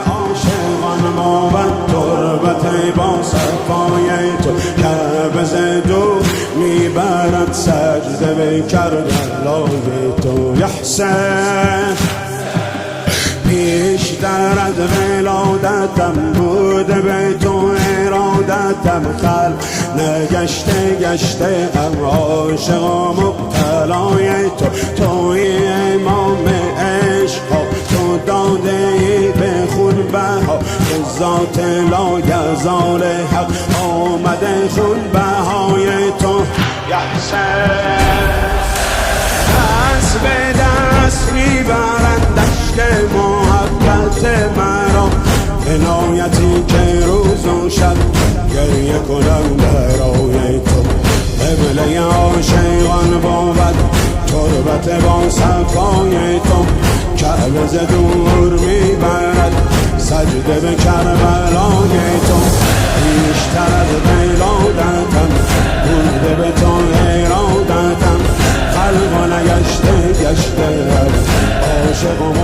عاشقان بابد تربت با صفای تو کعبه ز دور میبرد سجده به کربلای تو یا حسین بیشتر از ولادتم بوده به تو ارادتم خلق نگشته گشته ام عاشق و مبتلای تو توی امام عشق تو داده ای به خون بها که ذات لایزال حق آمده خون بهای تو یا حسین دست به دست میبرند عشق محبت مرا عنایتی که روز و شب گریه کنم برای تو قبله عاشقان بود تربت با صفای تو کعبه ز دور میبرد سجده به کربلای تو بیشتر از ولادتم بوده به تو ارادتم خلق نگشته گشته عاشق و